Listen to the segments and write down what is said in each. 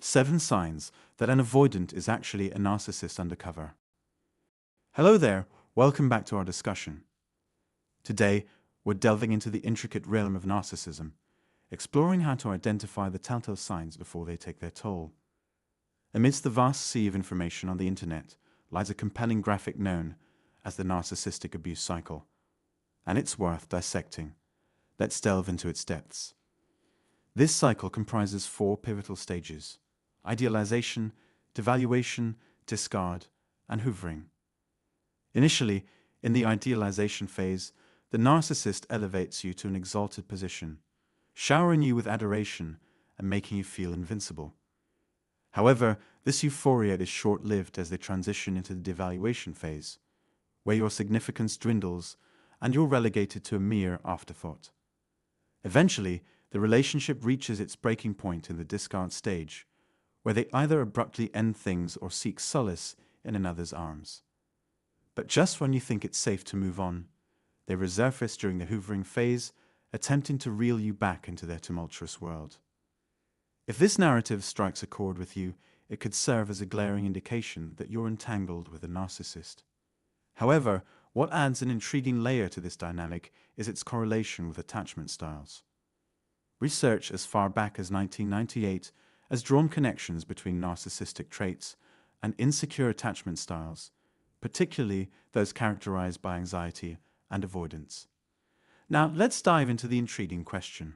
7 signs that an avoidant is actually a narcissist undercover. Hello there, welcome back to our discussion. Today, we're delving into the intricate realm of narcissism, exploring how to identify the telltale signs before they take their toll. Amidst the vast sea of information on the internet lies a compelling graphic known as the narcissistic abuse cycle, and it's worth dissecting. Let's delve into its depths. This cycle comprises 4 pivotal stages: idealization, devaluation, discard, and hoovering. Initially, in the idealization phase, the narcissist elevates you to an exalted position, showering you with adoration and making you feel invincible. However, this euphoria is short-lived as they transition into the devaluation phase, where your significance dwindles and you're relegated to a mere afterthought. Eventually, the relationship reaches its breaking point in the discard stage, where they either abruptly end things or seek solace in another's arms. But just when you think it's safe to move on, they resurface during the hoovering phase, attempting to reel you back into their tumultuous world. If this narrative strikes a chord with you, it could serve as a glaring indication that you're entangled with a narcissist. However, what adds an intriguing layer to this dynamic is its correlation with attachment styles. Research as far back as 1998 has drawn connections between narcissistic traits and insecure attachment styles, particularly those characterized by anxiety and avoidance. Now, let's dive into the intriguing question: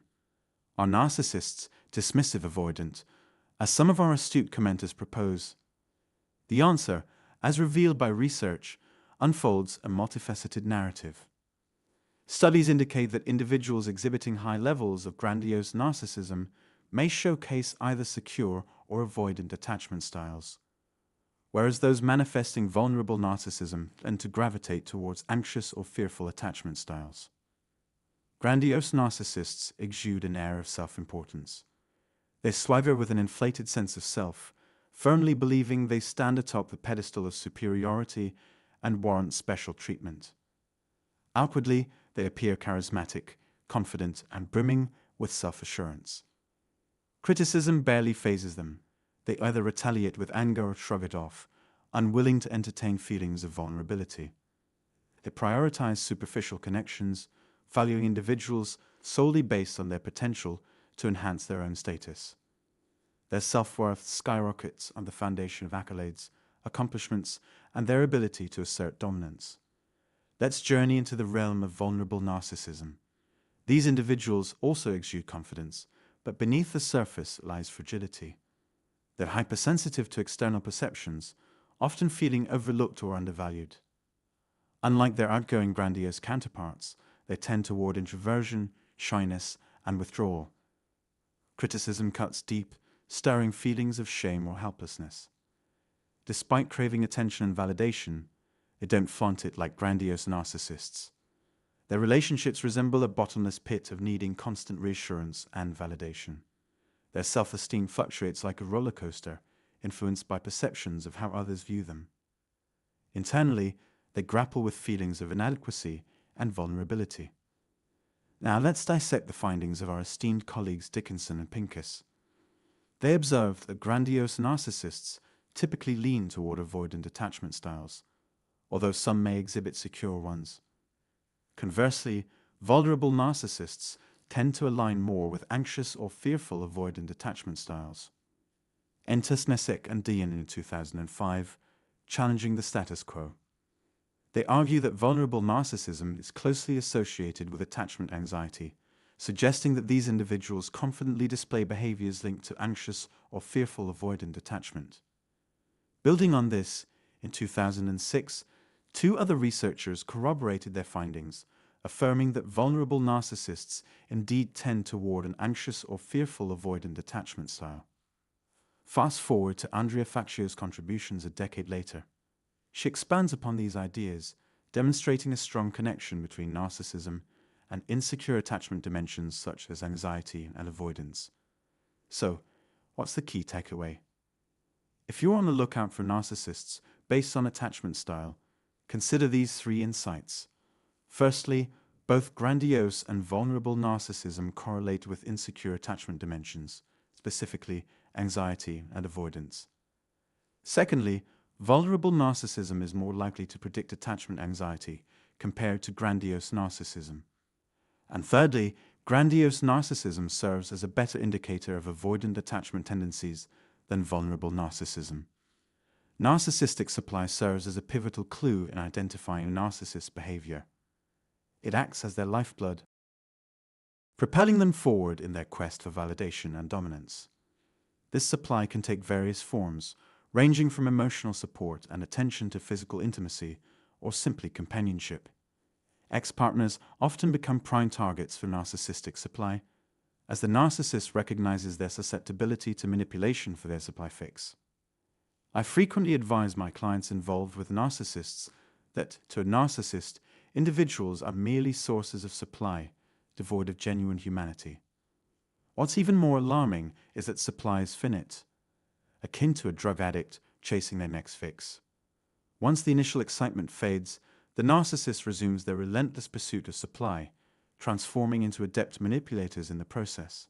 are narcissists dismissive avoidant, as some of our astute commenters propose? The answer, as revealed by research, unfolds a multifaceted narrative. Studies indicate that individuals exhibiting high levels of grandiose narcissism may showcase either secure or avoidant attachment styles, whereas those manifesting vulnerable narcissism tend to gravitate towards anxious or fearful attachment styles. Grandiose narcissists exude an air of self-importance. They swagger with an inflated sense of self, firmly believing they stand atop the pedestal of superiority and warrant special treatment. Outwardly, they appear charismatic, confident, and brimming with self-assurance. Criticism barely phases them. They either retaliate with anger or shrug it off, unwilling to entertain feelings of vulnerability. They prioritize superficial connections, valuing individuals solely based on their potential to enhance their own status. Their self-worth skyrockets on the foundation of accolades, accomplishments, and their ability to assert dominance. Let's journey into the realm of vulnerable narcissism. These individuals also exude confidence, but beneath the surface lies fragility. They're hypersensitive to external perceptions, often feeling overlooked or undervalued. Unlike their outgoing grandiose counterparts, they tend toward introversion, shyness, and withdrawal. Criticism cuts deep, stirring feelings of shame or helplessness. Despite craving attention and validation, they don't flaunt it like grandiose narcissists. Their relationships resemble a bottomless pit of needing constant reassurance and validation. Their self-esteem fluctuates like a roller coaster, influenced by perceptions of how others view them. Internally, they grapple with feelings of inadequacy and vulnerability. Now let's dissect the findings of our esteemed colleagues Dickinson and Pincus. They observed that grandiose narcissists typically lean toward avoidant attachment styles, although some may exhibit secure ones. Conversely, vulnerable narcissists tend to align more with anxious or fearful avoidant attachment styles. Enter Snesek and Dian in 2005, challenging the status quo. They argue that vulnerable narcissism is closely associated with attachment anxiety, suggesting that these individuals confidently display behaviors linked to anxious or fearful avoidant attachment. Building on this, in 2006, 2 other researchers corroborated their findings, affirming that vulnerable narcissists indeed tend toward an anxious or fearful avoidant attachment style. Fast forward to Andrea Faccio's contributions a decade later. She expands upon these ideas, demonstrating a strong connection between narcissism and insecure attachment dimensions such as anxiety and avoidance. So, what's the key takeaway? If you're on the lookout for narcissists based on attachment style, consider these 3 insights. Firstly, both grandiose and vulnerable narcissism correlate with insecure attachment dimensions, specifically anxiety and avoidance. Secondly, vulnerable narcissism is more likely to predict attachment anxiety compared to grandiose narcissism. And thirdly, grandiose narcissism serves as a better indicator of avoidant attachment tendencies than vulnerable narcissism. Narcissistic supply serves as a pivotal clue in identifying narcissist behavior. It acts as their lifeblood, propelling them forward in their quest for validation and dominance. This supply can take various forms, ranging from emotional support and attention to physical intimacy, or simply companionship. Ex-partners often become prime targets for narcissistic supply, as the narcissist recognizes their susceptibility to manipulation for their supply fix. I frequently advise my clients involved with narcissists that, to a narcissist, individuals are merely sources of supply, devoid of genuine humanity. What's even more alarming is that supply is finite, akin to a drug addict chasing their next fix. Once the initial excitement fades, the narcissist resumes their relentless pursuit of supply, transforming into adept manipulators in the process.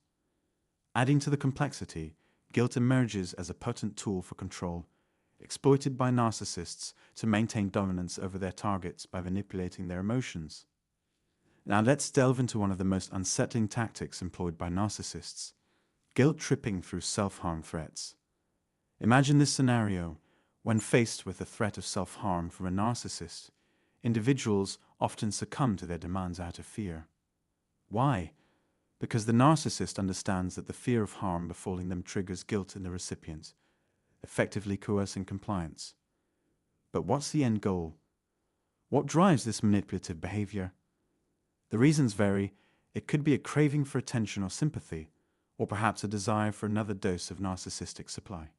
Adding to the complexity, guilt emerges as a potent tool for control, exploited by narcissists to maintain dominance over their targets by manipulating their emotions. Now let's delve into one of the most unsettling tactics employed by narcissists: guilt tripping through self-harm threats. Imagine this scenario: when faced with the threat of self-harm from a narcissist, individuals often succumb to their demands out of fear. Why? Because the narcissist understands that the fear of harm befalling them triggers guilt in the recipient, effectively coercing compliance. But what's the end goal? What drives this manipulative behavior? The reasons vary. It could be a craving for attention or sympathy, or perhaps a desire for another dose of narcissistic supply.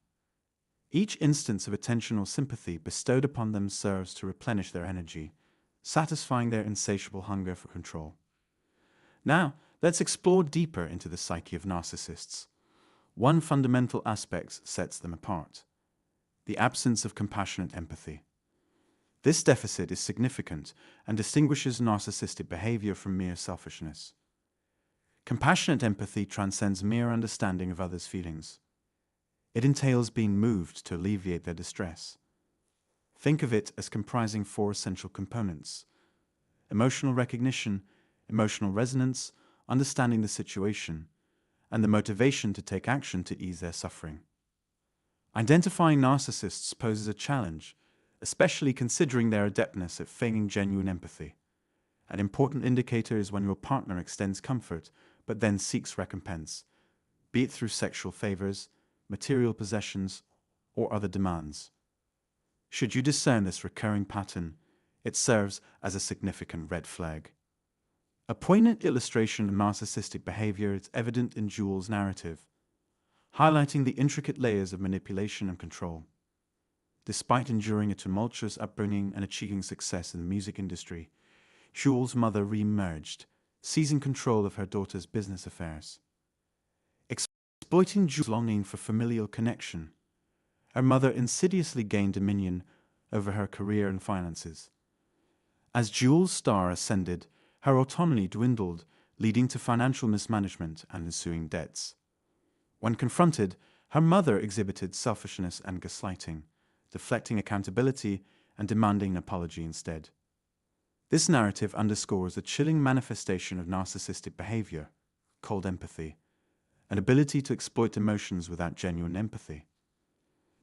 Each instance of attention or sympathy bestowed upon them serves to replenish their energy, satisfying their insatiable hunger for control. Now, let's explore deeper into the psyche of narcissists. One fundamental aspect sets them apart: the absence of compassionate empathy. This deficit is significant and distinguishes narcissistic behavior from mere selfishness. Compassionate empathy transcends mere understanding of others' feelings. It entails being moved to alleviate their distress. Think of it as comprising four essential components: emotional recognition, emotional resonance, understanding the situation, and the motivation to take action to ease their suffering. Identifying narcissists poses a challenge, especially considering their adeptness at feigning genuine empathy. An important indicator is when your partner extends comfort but then seeks recompense, be it through sexual favors, material possessions, or other demands. Should you discern this recurring pattern, it serves as a significant red flag. A poignant illustration of narcissistic behavior is evident in Jules' narrative, highlighting the intricate layers of manipulation and control. Despite enduring a tumultuous upbringing and achieving success in the music industry, Jules' mother re-emerged, seizing control of her daughter's business affairs. Exploiting Jules' longing for familial connection, her mother insidiously gained dominion over her career and finances. As Jules' star ascended, her autonomy dwindled, leading to financial mismanagement and ensuing debts. When confronted, her mother exhibited selfishness and gaslighting, deflecting accountability and demanding an apology instead. This narrative underscores a chilling manifestation of narcissistic behavior, cold empathy, an ability to exploit emotions without genuine empathy.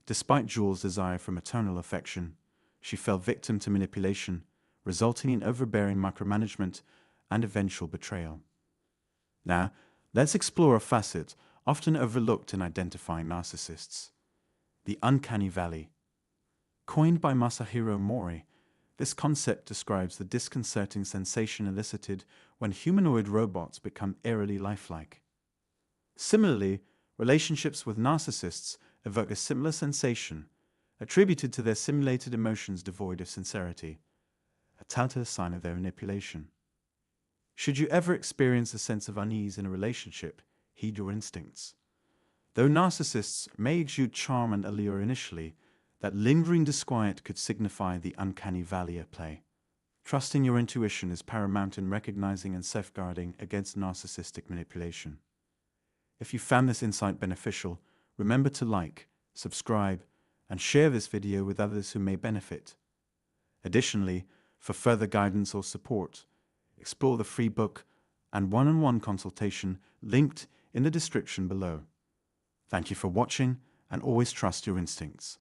Despite Jules' desire for maternal affection, she fell victim to manipulation, resulting in overbearing micromanagement and eventual betrayal. Now, let's explore a facet often overlooked in identifying narcissists: the uncanny valley. Coined by Masahiro Mori, this concept describes the disconcerting sensation elicited when humanoid robots become eerily lifelike. Similarly, relationships with narcissists evoke a similar sensation, attributed to their simulated emotions devoid of sincerity, a telltale sign of their manipulation. Should you ever experience a sense of unease in a relationship, heed your instincts. Though narcissists may exude charm and allure initially, that lingering disquiet could signify the uncanny valley at play. Trusting your intuition is paramount in recognizing and safeguarding against narcissistic manipulation. If you found this insight beneficial, remember to like, subscribe, and share this video with others who may benefit. Additionally, for further guidance or support, explore the free book and one-on-one consultation linked in the description below. Thank you for watching, and always trust your instincts.